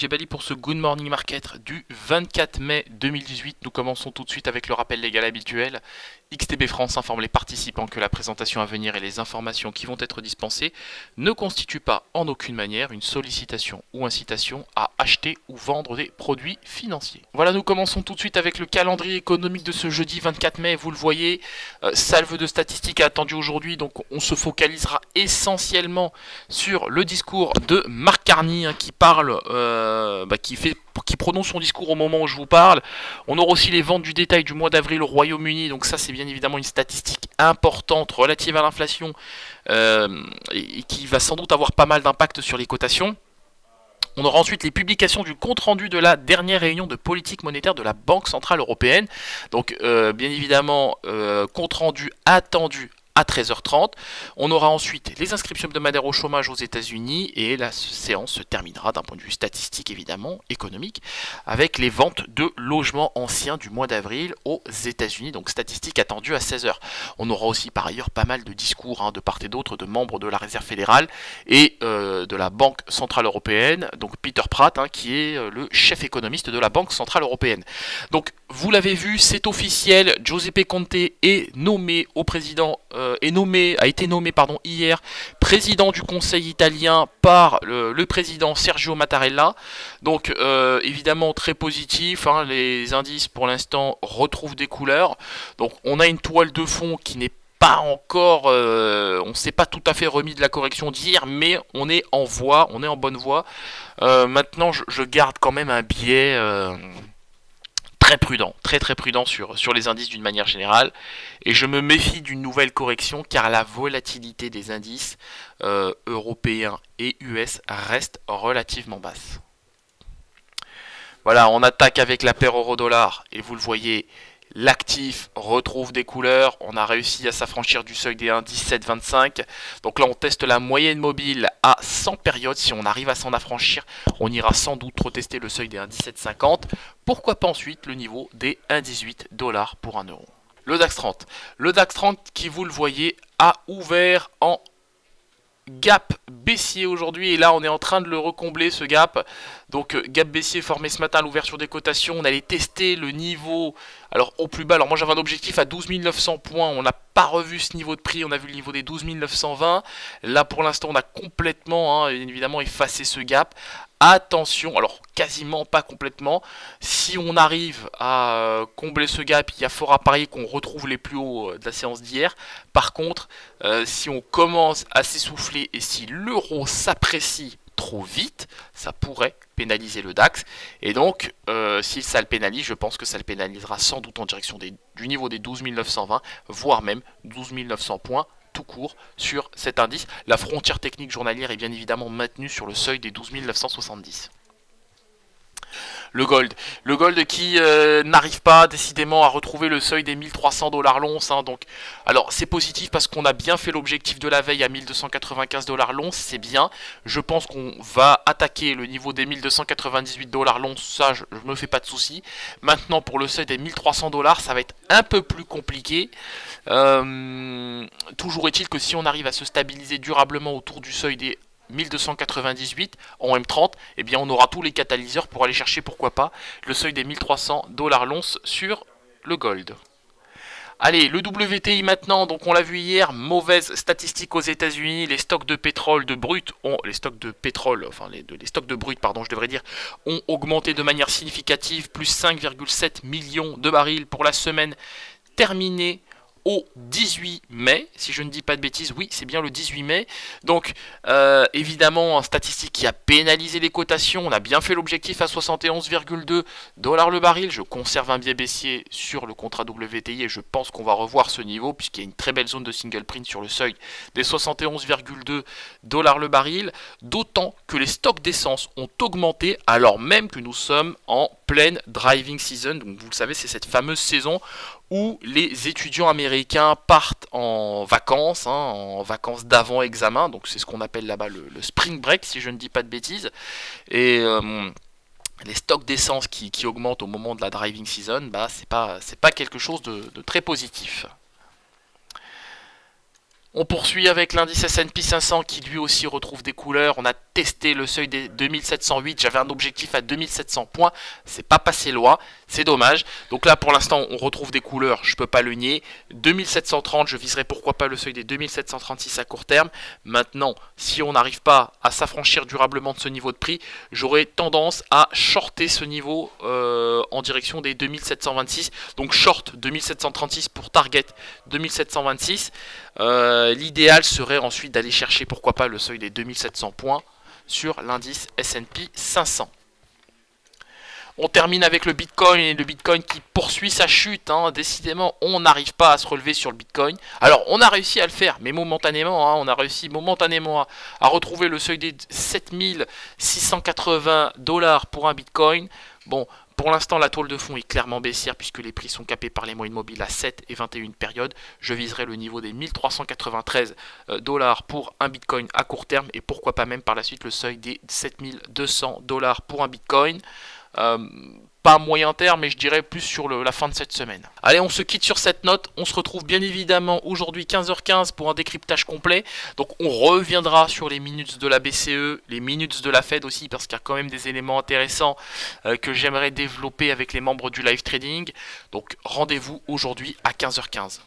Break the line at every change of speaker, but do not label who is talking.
Djebali pour ce Good Morning Market du 24 mai 2018. Nous commençons tout de suite avec le rappel légal habituel. XTB France informe les participants que la présentation à venir et les informations qui vont être dispensées ne constituent pas en aucune manière une sollicitation ou incitation à acheter ou vendre des produits financiers. Voilà, nous commençons tout de suite avec le calendrier économique de ce jeudi 24 mai. Vous le voyez, salve de statistiques attendues aujourd'hui, donc on se focalisera essentiellement sur le discours de Mark Carney qui parle, qui prononce son discours au moment où je vous parle. On aura aussi les ventes du détail du mois d'avril au Royaume-Uni, donc ça c'est bien évidemment une statistique importante relative à l'inflation et qui va sans doute avoir pas mal d'impact sur les cotations. On aura ensuite les publications du compte-rendu de la dernière réunion de politique monétaire de la Banque Centrale Européenne. Donc bien évidemment, compte-rendu attendu à 13h30. On aura ensuite les inscriptions hebdomadaires au chômage aux États-Unis et la séance se terminera d'un point de vue statistique évidemment, économique, avec les ventes de logements anciens du mois d'avril aux États-Unis, donc statistiques attendues à 16h. On aura aussi par ailleurs pas mal de discours de part et d'autre de membres de la Réserve fédérale et de la Banque Centrale Européenne, donc Peter Pratt qui est le chef économiste de la Banque Centrale Européenne. Donc vous l'avez vu, c'est officiel, Giuseppe Conte est nommé au président a été nommé hier président du Conseil italien par le président Sergio Mattarella. Donc évidemment très positif, les indices pour l'instant retrouvent des couleurs. Donc on a une toile de fond qui n'est pas encore, on ne s'est pas tout à fait remis de la correction d'hier, mais on est en voie, on est en bonne voie. Maintenant je garde quand même un biais très prudent, très prudent sur les indices d'une manière générale, et je me méfie d'une nouvelle correction car la volatilité des indices européens et US reste relativement basse. Voilà, on attaque avec la paire euro-dollar et vous le voyez, l'actif retrouve des couleurs, on a réussi à s'affranchir du seuil des 1,1725. Donc là on teste la moyenne mobile à 100 périodes, si on arrive à s'en affranchir, on ira sans doute retester le seuil des 1,1750. Pourquoi pas ensuite le niveau des 1,18$ pour 1 euro. Le DAX 30. Le DAX 30 qui vous le voyez a ouvert en gap baissier aujourd'hui et là on est en train de le recombler ce gap. Donc gap baissier formé ce matin à l'ouverture des cotations. On allait tester le niveau alors au plus bas. Alors moi j'avais un objectif à 12 900 points, on n'a pas revu ce niveau de prix, on a vu le niveau des 12 920. Là pour l'instant on a complètement évidemment effacé ce gap. Attention, alors quasiment pas complètement, si on arrive à combler ce gap, il y a fort à parier qu'on retrouve les plus hauts de la séance d'hier. Par contre, si on commence à s'essouffler et si l'euro s'apprécie trop vite, ça pourrait pénaliser le DAX. Et donc, si ça le pénalise, je pense que ça le pénalisera sans doute en direction du niveau des 12 920, voire même 12 900 points tout court sur cet indice. La frontière technique journalière est bien évidemment maintenue sur le seuil des 12 970. Le gold qui n'arrive pas décidément à retrouver le seuil des 1300$ l'once. Donc, alors c'est positif parce qu'on a bien fait l'objectif de la veille à 1295$ l'once, c'est bien. Je pense qu'on va attaquer le niveau des 1298$ l'once, ça je me fais pas de soucis. Maintenant pour le seuil des 1300$, ça va être un peu plus compliqué. Toujours est-il que si on arrive à se stabiliser durablement autour du seuil des 1298 en M30, eh bien on aura tous les catalyseurs pour aller chercher, pourquoi pas, le seuil des 1300$ l'once sur le gold. Allez, le WTI maintenant, donc on l'a vu hier, mauvaise statistique aux États-Unis, les stocks de pétrole de brut les stocks de brut, pardon, je devrais dire, ont augmenté de manière significative, plus 5,7 millions de barils pour la semaine terminée au 18 mai, si je ne dis pas de bêtises, oui c'est bien le 18 mai, donc évidemment un statistique qui a pénalisé les cotations. On a bien fait l'objectif à 71,2$ le baril, je conserve un biais baissier sur le contrat WTI et je pense qu'on va revoir ce niveau puisqu'il y a une très belle zone de single print sur le seuil des 71,2$ le baril, d'autant que les stocks d'essence ont augmenté alors même que nous sommes en pleine driving season. Donc vous le savez, c'est cette fameuse saison où les étudiants américains partent en vacances d'avant-examen, donc c'est ce qu'on appelle là-bas le spring break, si je ne dis pas de bêtises, et les stocks d'essence qui augmentent au moment de la driving season, c'est pas quelque chose de très positif. On poursuit avec l'indice S&P 500 qui lui aussi retrouve des couleurs. On a testé le seuil des 2708. J'avais un objectif à 2700 points. C'est pas passé loin. C'est dommage. Donc là, pour l'instant, on retrouve des couleurs. Je peux pas le nier. 2730, je viserai pourquoi pas le seuil des 2736 à court terme. Maintenant, si on n'arrive pas à s'affranchir durablement de ce niveau de prix, j'aurai tendance à shorter ce niveau en direction des 2726. Donc short 2736 pour target 2726. L'idéal serait ensuite d'aller chercher pourquoi pas le seuil des 2700 points sur l'indice S&P 500. On termine avec le Bitcoin et le Bitcoin qui poursuit sa chute. Décidément, on n'arrive pas à se relever sur le Bitcoin. Alors, on a réussi à le faire, mais momentanément, on a réussi momentanément à retrouver le seuil des 7680 $ pour un Bitcoin. Bon, pour l'instant, la toile de fond est clairement baissière puisque les prix sont capés par les moyennes mobiles à 7 et 21 périodes. Je viserai le niveau des 1393 $ pour un Bitcoin à court terme et pourquoi pas même par la suite le seuil des 7200 $ pour un Bitcoin. Pas moyen terme, mais je dirais plus sur la fin de cette semaine. Allez, on se quitte sur cette note. On se retrouve bien évidemment aujourd'hui 15h15 pour un décryptage complet. Donc on reviendra sur les minutes de la BCE, les minutes de la Fed aussi, parce qu'il y a quand même des éléments intéressants que j'aimerais développer avec les membres du live trading. Donc rendez-vous aujourd'hui à 15h15.